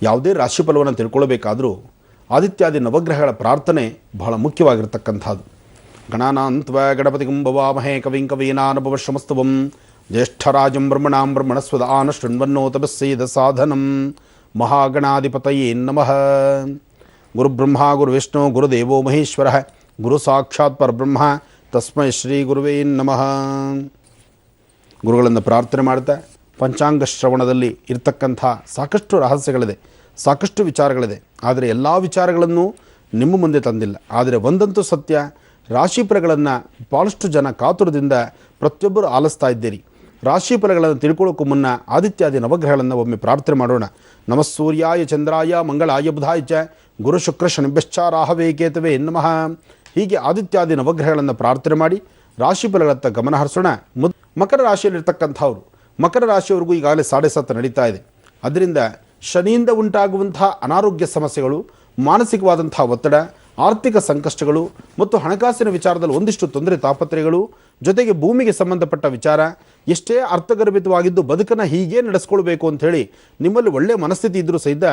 ಯಾವುದೇ ರಾಶಿಫಲವನ್ನು ತಿಳ್ಕೊಳ್ಬೇಕಾದರೂ ಆದಿತ್ಯಾದಿ ನವಗ್ರಹಗಳ ಪ್ರಾರ್ಥನೆ ಬಹಳ ಮುಖ್ಯವಾಗಿರ್ತಕ್ಕಂಥದ್ದು. ಗಣಾನಾಂತ್ವ ಗಣಪತಿಗಂ ಭವಾಮಹೇ ಕವಿಂ ಕವೀನಾನುಭವಶ್ರಮಸ್ತವಂ ಜ್ಯೇಷ್ಠರಾಜಂ ಬ್ರಹ್ಮಣಾಂ ಬ್ರಹ್ಮಣಸ್ವದಾನ ಶೃಣ್ವನ್ನೋತಪಸ್ಸೇದ ಸಾಧನಂ ಮಹಾಗಣಾಧಿಪತಯೇ ನಮಃ. ಗುರುಬ್ರಹ್ಮ ಗುರುವಿಷ್ಣು ಗುರುದೇವೋ ಮಹೇಶ್ವರ ಗುರು ಸಾಕ್ಷಾತ್ ಪರಬ್ರಹ್ಮ ತಸ್ಮೈ ಶ್ರೀ ಗುರುವೇ ನಮಃ. ಗುರುಗಳನ್ನು ಪ್ರಾರ್ಥನೆ ಮಾಡ್ತಾ ಪಂಚಾಂಗ ಶ್ರವಣದಲ್ಲಿ ಇರತಕ್ಕಂಥ ಸಾಕಷ್ಟು ರಹಸ್ಯಗಳಿದೆ, ಸಾಕಷ್ಟು ವಿಚಾರಗಳಿದೆ. ಆದರೆ ಎಲ್ಲ ವಿಚಾರಗಳನ್ನು ನಿಮ್ಮ ಮುಂದೆ ತಂದಿಲ್ಲ. ಆದರೆ ಒಂದಂತೂ ಸತ್ಯ, ರಾಶಿಫಲಗಳನ್ನು ಭಾಳಷ್ಟು ಜನ ಕಾತುರದಿಂದ ಪ್ರತಿಯೊಬ್ಬರು ಆಲಿಸ್ತಾ ಇದ್ದೀರಿ. ರಾಶಿಫಲಗಳನ್ನು ತಿಳ್ಕೊಳ್ಳೋಕ್ಕೂ ಮುನ್ನ ಆದಿತ್ಯಾದಿ ನವಗ್ರಹಗಳನ್ನು ಒಮ್ಮೆ ಪ್ರಾರ್ಥನೆ ಮಾಡೋಣ. ನಮಃ ಸೂರ್ಯಾಯ ಚಂದ್ರಾಯ ಮಂಗಳಾಯ ಬುಧಾಯ ಚ ಗುರು ಶುಕ್ರ ಶನಿಭ್ಯಶ್ಚ ರಾಹವೇ ಕೇತವೇ ನಮಃ. ಹೀಗೆ ಆದಿತ್ಯಾದಿ ನವಗ್ರಹಗಳನ್ನು ಪ್ರಾರ್ಥನೆ ಮಾಡಿ ರಾಶಿಫಲಗಳತ್ತ ಗಮನ ಹರಿಸೋಣ. ಮಕರ ರಾಶಿಯಲ್ಲಿರ್ತಕ್ಕಂಥವ್ರು, ಮಕರ ರಾಶಿಯವರೆಗೂ ಈಗಾಗಲೇ 7.5 ನಡೀತಾ ಇದೆ. ಅದರಿಂದ ಶನಿಯಿಂದ ಉಂಟಾಗುವಂಥ ಅನಾರೋಗ್ಯ ಸಮಸ್ಯೆಗಳು, ಮಾನಸಿಕವಾದಂಥ ಒತ್ತಡ, ಆರ್ಥಿಕ ಸಂಕಷ್ಟಗಳು ಮತ್ತು ಹಣಕಾಸಿನ ವಿಚಾರದಲ್ಲಿ ಒಂದಿಷ್ಟು ತೊಂದರೆ ತಾಪತ್ರಯಗಳು, ಜೊತೆಗೆ ಭೂಮಿಗೆ ಸಂಬಂಧಪಟ್ಟ ವಿಚಾರ ಎಷ್ಟೇ ಅರ್ಥಗರ್ಭಿತವಾಗಿದ್ದು ಬದುಕನ್ನು ಹೀಗೇ ನಡೆಸ್ಕೊಳ್ಬೇಕು ಅಂಥೇಳಿ ನಿಮ್ಮಲ್ಲಿ ಒಳ್ಳೆಯ ಮನಸ್ಥಿತಿ ಇದ್ದರೂ ಸಹಿತ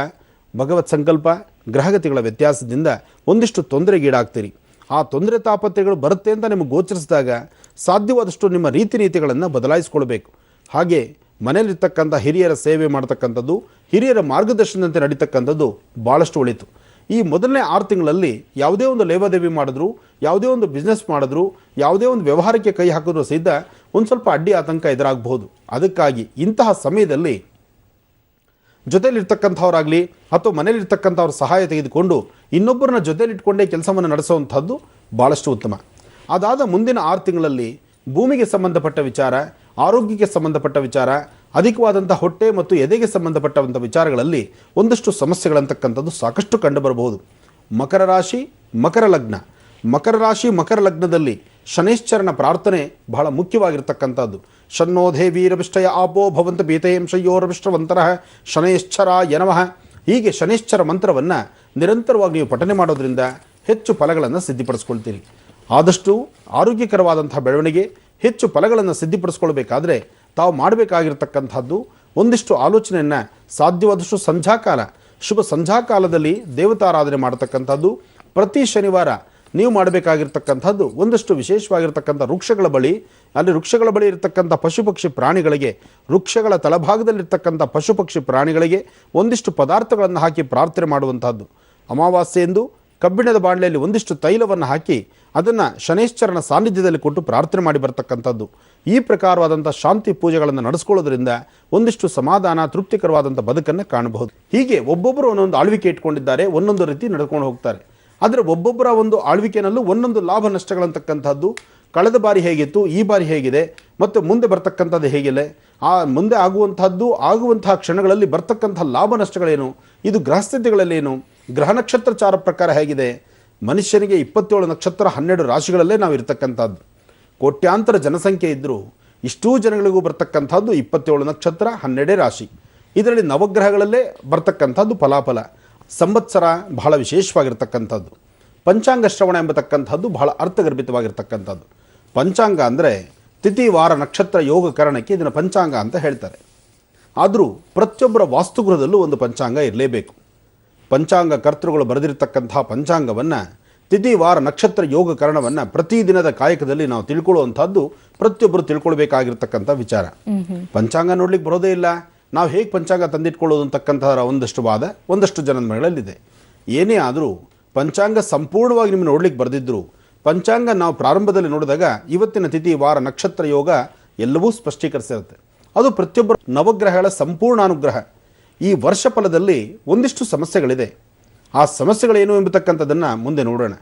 ಭಗವತ್ ಸಂಕಲ್ಪ ಗ್ರಹಗತಿಗಳ ವ್ಯತ್ಯಾಸದಿಂದ ಒಂದಿಷ್ಟು ತೊಂದರೆಗೀಡಾಗ್ತೀರಿ. ಆ ತೊಂದರೆ ತಾಪತ್ರಯಗಳು ಬರುತ್ತೆ ಅಂತ ನಿಮಗೆ ಗೋಚರಿಸಿದಾಗ ಸಾಧ್ಯವಾದಷ್ಟು ನಿಮ್ಮ ರೀತಿ ನೀತಿಗಳನ್ನು ಬದಲಾಯಿಸ್ಕೊಳ್ಬೇಕು. ಹಾಗೆ ಮನೆಯಲ್ಲಿರ್ತಕ್ಕಂಥ ಹಿರಿಯರ ಸೇವೆ ಮಾಡ್ತಕ್ಕಂಥದ್ದು, ಹಿರಿಯರ ಮಾರ್ಗದರ್ಶನದಂತೆ ನಡೀತಕ್ಕಂಥದ್ದು ಭಾಳಷ್ಟು ಒಳಿತು. ಈ ಮೊದಲನೇ 6 ತಿಂಗಳಲ್ಲಿ ಯಾವುದೇ ಒಂದು ಲೇವಾದೇವಿ ಮಾಡಿದ್ರು, ಯಾವುದೇ ಒಂದು ಬಿಸ್ನೆಸ್ ಮಾಡಿದ್ರು, ಯಾವುದೇ ಒಂದು ವ್ಯವಹಾರಕ್ಕೆ ಕೈ ಹಾಕಿದ್ರು ಸಹಿತ ಒಂದು ಸ್ವಲ್ಪ ಅಡ್ಡಿ ಆತಂಕ ಎದುರಾಗಬಹುದು. ಅದಕ್ಕಾಗಿ ಇಂತಹ ಸಮಯದಲ್ಲಿ ಜೊತೆಯಲ್ಲಿರ್ತಕ್ಕಂಥವ್ರಾಗಲಿ ಅಥವಾ ಮನೇಲಿರ್ತಕ್ಕಂಥವ್ರ ಸಹಾಯ ತೆಗೆದುಕೊಂಡು ಇನ್ನೊಬ್ಬರನ್ನ ಜೊತೆಯಲ್ಲಿಟ್ಕೊಂಡೇ ಕೆಲಸವನ್ನು ನಡೆಸುವಂಥದ್ದು ಭಾಳಷ್ಟು ಉತ್ತಮ. ಅದಾದ ಮುಂದಿನ 6 ತಿಂಗಳಲ್ಲಿ ಭೂಮಿಗೆ ಸಂಬಂಧಪಟ್ಟ ವಿಚಾರ, ಆರೋಗ್ಯಕ್ಕೆ ಸಂಬಂಧಪಟ್ಟ ವಿಚಾರ, ಅಧಿಕವಾದಂಥ ಹೊಟ್ಟೆ ಮತ್ತು ಎದೆಗೆ ಸಂಬಂಧಪಟ್ಟಂಥ ವಿಚಾರಗಳಲ್ಲಿ ಒಂದಷ್ಟು ಸಮಸ್ಯೆಗಳಂತಕ್ಕಂಥದ್ದು ಸಾಕಷ್ಟು ಕಂಡುಬರಬಹುದು. ಮಕರ ರಾಶಿ ಮಕರ ಲಗ್ನ, ಮಕರ ರಾಶಿ ಮಕರ ಲಗ್ನದಲ್ಲಿ ಶನೈಶ್ಚರನ ಪ್ರಾರ್ಥನೆ ಬಹಳ ಮುಖ್ಯವಾಗಿರ್ತಕ್ಕಂಥದ್ದು. ಶನ್ನೋಧೇ ವೀರವಿಷ್ಟಯ ಆಪೋ ಭವಂತ ಪೀತಯಂ ಶಯ್ಯೋರವಿಷ್ಟವಂತರಃ ಶನೈಶ್ಚರಾಯ ನಮಃ. ಹೀಗೆ ಶನೈಶ್ಚರ ಮಂತ್ರವನ್ನು ನಿರಂತರವಾಗಿ ನೀವು ಪಠನೆ ಮಾಡೋದ್ರಿಂದ ಹೆಚ್ಚು ಫಲಗಳನ್ನು ಸಿದ್ಧಿಪಡಿಸ್ಕೊಳ್ತೀರಿ. ಆದಷ್ಟು ಆರೋಗ್ಯಕರವಾದಂಥ ಬೆಳವಣಿಗೆ, ಹೆಚ್ಚು ಫಲಗಳನ್ನು ಸಿದ್ಧಿಪಡಿಸ್ಕೊಳ್ಬೇಕಾದ್ರೆ ತಾವು ಮಾಡಬೇಕಾಗಿರ್ತಕ್ಕಂಥದ್ದು ಒಂದಿಷ್ಟು ಆಲೋಚನೆಯನ್ನು ಸಾಧ್ಯವಾದಷ್ಟು ಸಂಧ್ಯಾಕಾಲ, ಶುಭ ಸಂಧ್ಯಾಕಾಲದಲ್ಲಿ ದೇವತಾರಾಧನೆ ಮಾಡತಕ್ಕಂಥದ್ದು. ಪ್ರತಿ ಶನಿವಾರ ನೀವು ಮಾಡಬೇಕಾಗಿರ್ತಕ್ಕಂಥದ್ದು ಒಂದಷ್ಟು ವಿಶೇಷವಾಗಿರ್ತಕ್ಕಂಥ ವೃಕ್ಷಗಳ ಬಳಿ, ಅಲ್ಲಿ ವೃಕ್ಷಗಳ ಬಳಿ ಇರತಕ್ಕಂಥ ಪಶು ಪಕ್ಷಿ ಪ್ರಾಣಿಗಳಿಗೆ, ವೃಕ್ಷಗಳ ತಳಭಾಗದಲ್ಲಿರ್ತಕ್ಕಂಥ ಪಶು ಪಕ್ಷಿ ಪ್ರಾಣಿಗಳಿಗೆ ಒಂದಿಷ್ಟು ಪದಾರ್ಥಗಳನ್ನು ಹಾಕಿ ಪ್ರಾರ್ಥನೆ ಮಾಡುವಂಥದ್ದು. ಅಮಾವಾಸ್ಯೆಯಂದು ಕಬ್ಬಿಣದ ಬಾಣಲೆಯಲ್ಲಿ ಒಂದಿಷ್ಟು ತೈಲವನ್ನು ಹಾಕಿ ಅದನ್ನು ಶನೈಶ್ಚರನ ಸಾನ್ನಿಧ್ಯದಲ್ಲಿ ಕೊಟ್ಟು ಪ್ರಾರ್ಥನೆ ಮಾಡಿ ಬರ್ತಕ್ಕಂಥದ್ದು. ಈ ಪ್ರಕಾರವಾದಂಥ ಶಾಂತಿ ಪೂಜೆಗಳನ್ನು ನಡೆಸ್ಕೊಳ್ಳೋದ್ರಿಂದ ಒಂದಿಷ್ಟು ಸಮಾಧಾನ, ತೃಪ್ತಿಕರವಾದಂಥ ಬದುಕನ್ನು ಕಾಣಬಹುದು. ಹೀಗೆ ಒಬ್ಬೊಬ್ಬರು ಒಂದೊಂದು ಆಳ್ವಿಕೆ ಇಟ್ಕೊಂಡಿದ್ದಾರೆ, ಒಂದೊಂದು ರೀತಿ ನಡ್ಕೊಂಡು ಹೋಗ್ತಾರೆ. ಆದರೆ ಒಬ್ಬೊಬ್ಬರ ಒಂದು ಆಳ್ವಿಕೆಯಲ್ಲೂ ಒಂದೊಂದು ಲಾಭ ನಷ್ಟಗಳಂತಕ್ಕಂಥದ್ದು, ಕಳೆದ ಬಾರಿ ಹೇಗಿತ್ತು, ಈ ಬಾರಿ ಹೇಗಿದೆ, ಮತ್ತು ಮುಂದೆ ಬರ್ತಕ್ಕಂಥದ್ದು ಹೇಗಿಲ್ಲ, ಆ ಮುಂದೆ ಆಗುವಂತಹ ಕ್ಷಣಗಳಲ್ಲಿ ಬರ್ತಕ್ಕಂಥ ಲಾಭ ನಷ್ಟಗಳೇನು, ಇದು ಗ್ರಹಸ್ಥಿತಿಗಳಲ್ಲೇನು, ಗ್ರಹ ನಕ್ಷತ್ರಚಾರ ಪ್ರಕಾರ ಹೇಗಿದೆ. ಮನುಷ್ಯನಿಗೆ 27 ನಕ್ಷತ್ರ 12 ರಾಶಿಗಳಲ್ಲೇ ನಾವು ಇರ್ತಕ್ಕಂಥದ್ದು. ಕೋಟ್ಯಾಂತರ ಜನಸಂಖ್ಯೆ ಇದ್ದರೂ ಇಷ್ಟೂ ಜನಗಳಿಗೂ ಬರ್ತಕ್ಕಂಥದ್ದು 27 ನಕ್ಷತ್ರ 12 ರಾಶಿ. ಇದರಲ್ಲಿ ನವಗ್ರಹಗಳಲ್ಲೇ ಬರ್ತಕ್ಕಂಥದ್ದು ಫಲಾಫಲ. ಸಂವತ್ಸರ ಬಹಳ ವಿಶೇಷವಾಗಿರ್ತಕ್ಕಂಥದ್ದು. ಪಂಚಾಂಗ ಶ್ರವಣ ಎಂಬತಕ್ಕಂಥದ್ದು ಬಹಳ ಅರ್ಥಗರ್ಭಿತವಾಗಿರ್ತಕ್ಕಂಥದ್ದು. ಪಂಚಾಂಗ ಅಂದರೆ ತಿಥಿ ವಾರ ನಕ್ಷತ್ರ ಯೋಗ ಕರಣಕ್ಕೆ ಇದನ್ನು ಪಂಚಾಂಗ ಅಂತ ಹೇಳ್ತಾರೆ. ಆದರೂ ಪ್ರತಿಯೊಬ್ಬರ ವಾಸ್ತುಗೃಹದಲ್ಲೂ ಒಂದು ಪಂಚಾಂಗ ಇರಲೇಬೇಕು. ಪಂಚಾಂಗ ಕರ್ತೃಗಳು ಬರೆದಿರ್ತಕ್ಕಂಥ ಪಂಚಾಂಗವನ್ನು, ತಿಥಿ ವಾರ ನಕ್ಷತ್ರ ಯೋಗ ಕರಣವನ್ನು ಪ್ರತಿದಿನದ ಕಾಯಕದಲ್ಲಿ ನಾವು ತಿಳ್ಕೊಳ್ಳುವಂಥದ್ದು ಪ್ರತಿಯೊಬ್ಬರು ತಿಳ್ಕೊಳ್ಬೇಕಾಗಿರ್ತಕ್ಕಂಥ ವಿಚಾರ. ಪಂಚಾಂಗ ನೋಡ್ಲಿಕ್ಕೆ ಬರೋದೇ ಇಲ್ಲ, ನಾವು ಹೇಗೆ ಪಂಚಾಂಗ ತಂದಿಟ್ಕೊಳ್ಳೋದು ಅಂತಕ್ಕಂಥ ಒಂದಷ್ಟು ವಾದ ಒಂದಷ್ಟು ಜನದ ಮನೆಗಳಲ್ಲಿದೆ. ಏನೇ ಆದರೂ ಪಂಚಾಂಗ ಸಂಪೂರ್ಣವಾಗಿ ನಿಮ್ಮನ್ನು ನೋಡ್ಲಿಕ್ಕೆ ಬರೆದಿದ್ದರು, ಪಂಚಾಂಗ ನಾವು ಪ್ರಾರಂಭದಲ್ಲಿ ನೋಡಿದಾಗ ಇವತ್ತಿನ ತಿಥಿ ವಾರ ನಕ್ಷತ್ರ ಯೋಗ ಎಲ್ಲವೂ ಸ್ಪಷ್ಟೀಕರಿಸಿರುತ್ತೆ. ಅದು ಪ್ರತಿಯೊಬ್ಬರು ನವಗ್ರಹಗಳ ಸಂಪೂರ್ಣ ಅನುಗ್ರಹ. ಈ ವರ್ಷ ಫಲದಲ್ಲಿ ಒಂದಿಷ್ಟು ಸಮಸ್ಯೆಗಳಿದೆ. ಆ ಸಮಸ್ಯೆಗಳೇನು ಎಂಬತಕ್ಕಂಥದ್ದನ್ನು ಮುಂದೆ ನೋಡೋಣ.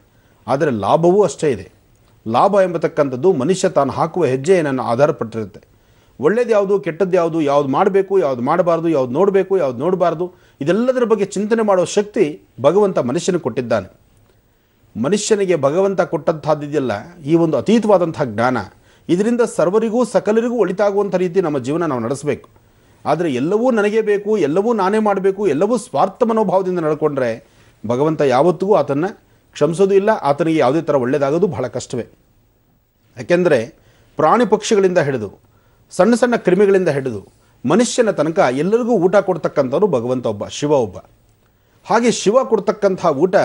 ಆದರೆ ಲಾಭವೂ ಅಷ್ಟೇ ಇದೆ. ಲಾಭ ಎಂಬತಕ್ಕಂಥದ್ದು ಮನುಷ್ಯ ತಾನು ಹಾಕುವ ಹೆಜ್ಜೆಯನ್ನು ಆಧಾರಪಟ್ಟಿರುತ್ತೆ. ಒಳ್ಳೇದು ಯಾವುದು, ಕೆಟ್ಟದ್ದು ಯಾವುದು, ಯಾವುದು ಮಾಡಬೇಕು, ಯಾವುದು ಮಾಡಬಾರ್ದು, ಯಾವುದು ನೋಡಬೇಕು, ಯಾವುದು ನೋಡಬಾರ್ದು, ಇದೆಲ್ಲದರ ಬಗ್ಗೆ ಚಿಂತನೆ ಮಾಡುವ ಶಕ್ತಿ ಭಗವಂತ ಮನುಷ್ಯನಿಗೆ ಕೊಟ್ಟಿದ್ದಾನೆ. ಮನುಷ್ಯನಿಗೆ ಭಗವಂತ ಕೊಟ್ಟಂಥದ್ದಿದೆಯಲ್ಲ, ಈ ಒಂದು ಅತೀತವಾದಂಥ ಜ್ಞಾನ, ಇದರಿಂದ ಸರ್ವರಿಗೂ ಸಕಲರಿಗೂ ಒಳಿತಾಗುವಂಥ ರೀತಿ ನಮ್ಮ ಜೀವನ ನಾವು ನಡೆಸಬೇಕು. ಆದರೆ ಎಲ್ಲವೂ ನನಗೇ ಬೇಕು, ಎಲ್ಲವೂ ನಾನೇ ಮಾಡಬೇಕು, ಎಲ್ಲವೂ ಸ್ವಾರ್ಥ ಮನೋಭಾವದಿಂದ ನಡ್ಕೊಂಡ್ರೆ ಭಗವಂತ ಯಾವತ್ತಿಗೂ ಆತನ್ನು ಕ್ಷಮಿಸೋದು ಇಲ್ಲ, ಆತನಿಗೆ ಯಾವುದೇ ಥರ ಒಳ್ಳೆಯದಾಗೋದು ಬಹಳ ಕಷ್ಟವೇ. ಯಾಕೆಂದರೆ ಪ್ರಾಣಿ ಪಕ್ಷಿಗಳಿಂದ ಹಿಡಿದು ಸಣ್ಣ ಸಣ್ಣ ಕ್ರಿಮಿಗಳಿಂದ ಹಿಡಿದು ಮನುಷ್ಯನ ತನಕ ಎಲ್ಲರಿಗೂ ಊಟ ಕೊಡ್ತಕ್ಕಂಥವ್ರು ಭಗವಂತ ಒಬ್ಬ, ಶಿವ ಒಬ್ಬ. ಹಾಗೆ ಶಿವ ಕೊಡ್ತಕ್ಕಂಥ ಊಟ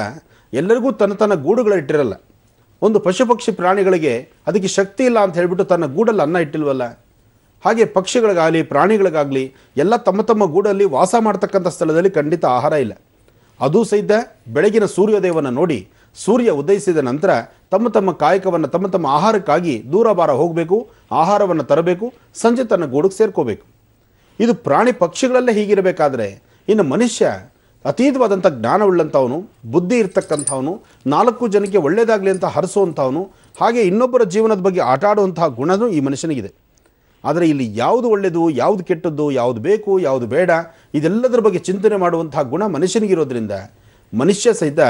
ಎಲ್ಲರಿಗೂ ತನ್ನ ತನ್ನ ಗೂಡುಗಳಿಟ್ಟಿರಲ್ಲ. ಒಂದು ಪಶು ಪಕ್ಷಿ ಪ್ರಾಣಿಗಳಿಗೆ ಅದಕ್ಕೆ ಶಕ್ತಿ ಇಲ್ಲ ಅಂತ ಹೇಳಿಬಿಟ್ಟು ತನ್ನ ಗೂಡಲ್ಲಿ ಅನ್ನ ಇಟ್ಟಿಲ್ವಲ್ಲ. ಹಾಗೆ ಪಕ್ಷಿಗಳಿಗಾಗಲಿ ಪ್ರಾಣಿಗಳಿಗಾಗಲಿ ಎಲ್ಲ ತಮ್ಮ ತಮ್ಮ ಗೂಡಲ್ಲಿ ವಾಸ ಮಾಡ್ತಕ್ಕಂಥ ಸ್ಥಳದಲ್ಲಿ ಖಂಡಿತ ಆಹಾರ ಇಲ್ಲ. ಅದೂ ಸಹಿತ ಬೆಳಗಿನ ಸೂರ್ಯೋದಯವನ್ನು ನೋಡಿ ಸೂರ್ಯ ಉದಯಿಸಿದ ನಂತರ ತಮ್ಮ ತಮ್ಮ ಕಾಯಕವನ್ನು ತಮ್ಮ ತಮ್ಮ ಆಹಾರಕ್ಕಾಗಿ ದೂರ ಬಾರ ಹೋಗಬೇಕು, ಆಹಾರವನ್ನು ತರಬೇಕು, ಸಂಜೆ ತನ್ನ ಗೂಡಿಗೆ ಸೇರ್ಕೋಬೇಕು. ಇದು ಪ್ರಾಣಿ ಪಕ್ಷಿಗಳಲ್ಲೇ ಹೀಗಿರಬೇಕಾದ್ರೆ ಇನ್ನು ಮನುಷ್ಯ ಅತೀತವಾದಂಥ ಜ್ಞಾನವುಳ್ಳಂಥವನು, ಬುದ್ಧಿ ಇರ್ತಕ್ಕಂಥವನು, 4 ಜನಕ್ಕೆ ಒಳ್ಳೆಯದಾಗಲಿ ಅಂತ ಹರಿಸುವಂಥವನು, ಹಾಗೆ ಇನ್ನೊಬ್ಬರ ಜೀವನದ ಬಗ್ಗೆ ಆಟ ಆಡುವಂತಹ ಗುಣನೂ ಈ ಮನುಷ್ಯನಿಗಿದೆ. ಆದರೆ ಇಲ್ಲಿ ಯಾವುದು ಒಳ್ಳೆಯದು, ಯಾವುದು ಕೆಟ್ಟದ್ದು, ಯಾವುದು ಬೇಕು, ಯಾವುದು ಬೇಡ, ಇದೆಲ್ಲದರ ಬಗ್ಗೆ ಚಿಂತನೆ ಮಾಡುವಂತಹ ಗುಣ ಮನುಷ್ಯನಿಗಿರೋದ್ರಿಂದ ಮನುಷ್ಯ ಸಹಿತ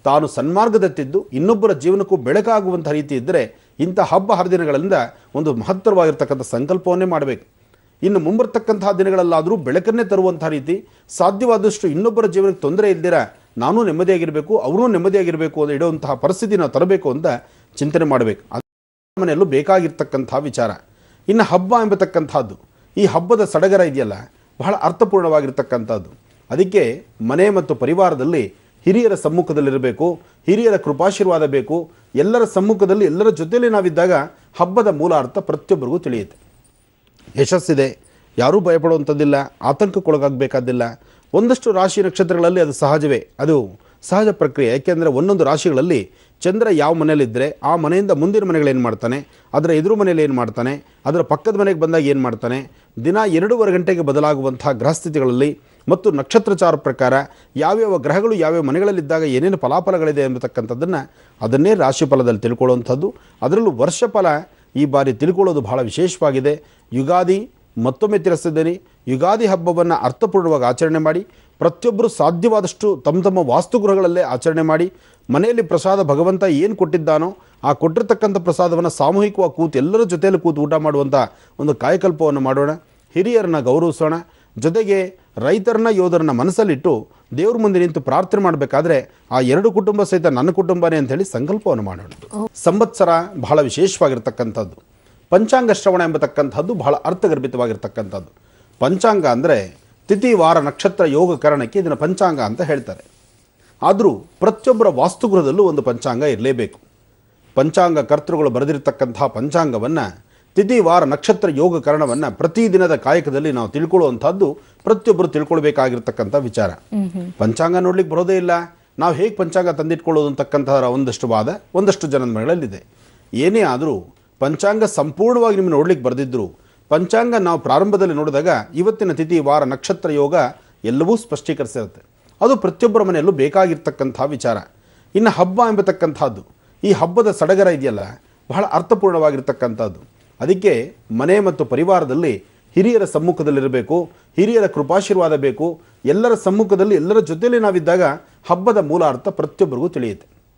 ತಾನು ಸನ್ಮಾರ್ಗದತ್ತಿದ್ದು ಇನ್ನೊಬ್ಬರ ಜೀವನಕ್ಕೂ ಬೆಳಕಾಗುವಂಥ ರೀತಿ ಇದ್ದರೆ ಇಂಥ ಹಬ್ಬ ಹರಿದಿನಗಳಿಂದ ಒಂದು ಮಹತ್ತರವಾಗಿರ್ತಕ್ಕಂಥ ಸಂಕಲ್ಪವನ್ನೇ ಮಾಡಬೇಕು. ಇನ್ನು ಮುಂಬರ್ತಕ್ಕಂತಹ ದಿನಗಳಲ್ಲಾದರೂ ಬೆಳಕನ್ನೇ ತರುವಂಥ ರೀತಿ ಸಾಧ್ಯವಾದಷ್ಟು ಇನ್ನೊಬ್ಬರ ಜೀವನಕ್ಕೆ ತೊಂದರೆ ಇಲ್ದಿರ ನಾನು ನೆಮ್ಮದಿಯಾಗಿರಬೇಕು, ಅವರೂ ನೆಮ್ಮದಿಯಾಗಿರಬೇಕು ಅಂತ ಇಡುವಂತಹ ಪರಿಸ್ಥಿತಿ ನಾವು ತರಬೇಕು ಅಂತ ಚಿಂತನೆ ಮಾಡಬೇಕು. ಅದು ಮನೆಯಲ್ಲೂ ಬೇಕಾಗಿರ್ತಕ್ಕಂಥ ವಿಚಾರ. ಇನ್ನು ಹಬ್ಬ ಎಂಬತಕ್ಕಂಥದ್ದು, ಈ ಹಬ್ಬದ ಸಡಗರ ಇದೆಯಲ್ಲ ಬಹಳ ಅರ್ಥಪೂರ್ಣವಾಗಿರ್ತಕ್ಕಂಥದ್ದು. ಅದಕ್ಕೆ ಮನೆ ಮತ್ತು ಪರಿವಾರದಲ್ಲಿ ಹಿರಿಯರ ಸಮ್ಮುಖದಲ್ಲಿರಬೇಕು, ಹಿರಿಯರ ಕೃಪಾಶೀರ್ವಾದ ಬೇಕು. ಎಲ್ಲರ ಸಮ್ಮುಖದಲ್ಲಿ ಎಲ್ಲರ ಜೊತೆಯಲ್ಲಿ ನಾವಿದ್ದಾಗ ಹಬ್ಬದ ಮೂಲ ಅರ್ಥ ಪ್ರತಿಯೊಬ್ಬರಿಗೂ ತಿಳಿಯುತ್ತೆ. ಯಶಸ್ಸಿದೆ, ಯಾರೂ ಭಯಪಡುವಂಥದ್ದಿಲ್ಲ, ಆತಂಕಕ್ಕೊಳಗಾಗಬೇಕಾದ್ದಿಲ್ಲ. ಒಂದಷ್ಟು ರಾಶಿ ನಕ್ಷತ್ರಗಳಲ್ಲಿ ಅದು ಸಹಜವೇ, ಅದು ಸಹಜ ಪ್ರಕ್ರಿಯೆ. ಯಾಕೆಂದರೆ ಒಂದೊಂದು ರಾಶಿಗಳಲ್ಲಿ ಚಂದ್ರ ಯಾವ ಮನೆಯಲ್ಲಿದ್ದರೆ ಆ ಮನೆಯಿಂದ ಮುಂದಿನ ಮನೆಗಳೇನು ಮಾಡ್ತಾನೆ, ಅದರ ಎದುರು ಮನೆಯಲ್ಲಿ ಏನು ಮಾಡ್ತಾನೆ, ಅದರ ಪಕ್ಕದ ಮನೆಗೆ ಬಂದಾಗ ಏನು ಮಾಡ್ತಾನೆ, ದಿನ 2.5 ಗಂಟೆಗೆ ಬದಲಾಗುವಂಥ ಗ್ರಹಸ್ಥಿತಿಗಳಲ್ಲಿ ಮತ್ತು ನಕ್ಷತ್ರಚಾರ ಪ್ರಕಾರ ಯಾವ್ಯಾವ ಗ್ರಹಗಳು ಯಾವ್ಯಾವ ಮನೆಗಳಲ್ಲಿದ್ದಾಗ ಏನೇನು ಫಲಾಫಲಗಳಿದೆ ಎಂಬತಕ್ಕಂಥದ್ದನ್ನು ಅದನ್ನೇ ರಾಶಿ ಫಲದಲ್ಲಿ ತಿಳ್ಕೊಳ್ಳುವಂಥದ್ದು. ಅದರಲ್ಲೂ ವರ್ಷ ಫಲ ಈ ಬಾರಿ ತಿಳ್ಕೊಳ್ಳೋದು ಬಹಳ ವಿಶೇಷವಾಗಿದೆ. ಯುಗಾದಿ ಮತ್ತೊಮ್ಮೆ ತಿಳಿಸಿದ್ದೇನೆ, ಯುಗಾದಿ ಹಬ್ಬವನ್ನು ಅರ್ಥಪೂರ್ಣವಾಗಿ ಆಚರಣೆ ಮಾಡಿ ಪ್ರತಿಯೊಬ್ಬರು ಸಾಧ್ಯವಾದಷ್ಟು ತಮ್ಮ ತಮ್ಮ ವಾಸ್ತುಗೃಹಗಳಲ್ಲೇ ಆಚರಣೆ ಮಾಡಿ ಮನೆಯಲ್ಲಿ ಪ್ರಸಾದ ಭಗವಂತ ಏನು ಕೊಟ್ಟಿದ್ದಾನೋ ಆ ಕೊಟ್ಟಿರ್ತಕ್ಕಂಥ ಪ್ರಸಾದವನ್ನು ಸಾಮೂಹಿಕವಾಗಿ ಕೂತು ಎಲ್ಲರ ಜೊತೆಯಲ್ಲಿ ಕೂತು ಊಟ ಮಾಡುವಂಥ ಒಂದು ಕಾಯಕಲ್ಪವನ್ನು ಮಾಡೋಣ. ಹಿರಿಯರನ್ನ ಗೌರವಿಸೋಣ. ಜೊತೆಗೆ ರೈತರನ್ನ ಯೋಧರನ್ನ ಮನಸ್ಸಲ್ಲಿಟ್ಟು ದೇವ್ರ ಮುಂದೆ ನಿಂತು ಪ್ರಾರ್ಥನೆ ಮಾಡಬೇಕಾದ್ರೆ ಆ 2 ಕುಟುಂಬ ಸಹಿತ ನನ್ನ ಕುಟುಂಬನೇ ಅಂತೇಳಿ ಸಂಕಲ್ಪವನ್ನು ಮಾಡೋಣ. ಸಂವತ್ಸರ ಬಹಳ ವಿಶೇಷವಾಗಿರ್ತಕ್ಕಂಥದ್ದು. ಪಂಚಾಂಗ ಶ್ರವಣ ಎಂಬತಕ್ಕಂಥದ್ದು ಬಹಳ ಅರ್ಥಗರ್ಭಿತವಾಗಿರ್ತಕ್ಕಂಥದ್ದು. ಪಂಚಾಂಗ ಅಂದರೆ ತಿಥಿ ವಾರ ನಕ್ಷತ್ರ ಯೋಗ ಕರಣಕ್ಕೆ ಇದನ್ನು ಪಂಚಾಂಗ ಅಂತ ಹೇಳ್ತಾರೆ. ಆದರೂ ಪ್ರತಿಯೊಬ್ಬರ ವಾಸ್ತುಗೃಹದಲ್ಲೂ ಒಂದು ಪಂಚಾಂಗ ಇರಲೇಬೇಕು. ಪಂಚಾಂಗ ಕರ್ತೃಗಳು ಬರೆದಿರ್ತಕ್ಕಂಥ ಪಂಚಾಂಗವನ್ನು ತಿಥಿ ವಾರ ನಕ್ಷತ್ರ ಯೋಗ ಕರಣವನ್ನು ಪ್ರತಿದಿನದ ಕಾಯಕದಲ್ಲಿ ನಾವು ತಿಳ್ಕೊಳ್ಳುವಂಥದ್ದು ಪ್ರತಿಯೊಬ್ಬರು ತಿಳ್ಕೊಳ್ಬೇಕಾಗಿರ್ತಕ್ಕಂಥ ವಿಚಾರ. ಪಂಚಾಂಗ ನೋಡ್ಲಿಕ್ಕೆ ಬರೋದೇ ಇಲ್ಲ, ನಾವು ಹೇಗೆ ಪಂಚಾಂಗ ತಂದಿಟ್ಕೊಳ್ಳೋದು ಅಂತಕ್ಕಂಥ ಒಂದಷ್ಟು ವಾದ ಒಂದಷ್ಟು ಜನದ ಮನೆಗಳಲ್ಲಿದೆ. ಏನೇ ಆದರೂ ಪಂಚಾಂಗ ಸಂಪೂರ್ಣವಾಗಿ ನಿಮ್ಮನ್ನು ನೋಡ್ಲಿಕ್ಕೆ ಬರೆದಿದ್ರು ಪಂಚಾಂಗ ನಾವು ಪ್ರಾರಂಭದಲ್ಲಿ ನೋಡಿದಾಗ ಇವತ್ತಿನ ತಿಥಿ ವಾರ ನಕ್ಷತ್ರ ಯೋಗ ಎಲ್ಲವೂ ಸ್ಪಷ್ಟೀಕರಿಸಿರುತ್ತೆ. ಅದು ಪ್ರತಿಯೊಬ್ಬರ ಮನೆಯಲ್ಲೂ ಬೇಕಾಗಿರ್ತಕ್ಕಂಥ ವಿಚಾರ. ಇನ್ನು ಹಬ್ಬ ಎಂಬತಕ್ಕಂಥದ್ದು, ಈ ಹಬ್ಬದ ಸಡಗರ ಇದೆಯಲ್ಲ ಬಹಳ ಅರ್ಥಪೂರ್ಣವಾಗಿರ್ತಕ್ಕಂಥದ್ದು. ಅದಕ್ಕೆ ಮನೆ ಮತ್ತು ಪರಿವಾರದಲ್ಲಿ ಹಿರಿಯರ ಸಮ್ಮುಖದಲ್ಲಿರಬೇಕು, ಹಿರಿಯರ ಕೃಪಾಶೀರ್ವಾದ ಬೇಕು. ಎಲ್ಲರ ಸಮ್ಮುಖದಲ್ಲಿ ಎಲ್ಲರ ಜೊತೆಯಲ್ಲಿ ನಾವಿದ್ದಾಗ ಹಬ್ಬದ ಮೂಲ ಅರ್ಥ ಪ್ರತಿಯೊಬ್ಬರಿಗೂ ತಿಳಿಯುತ್ತೆ.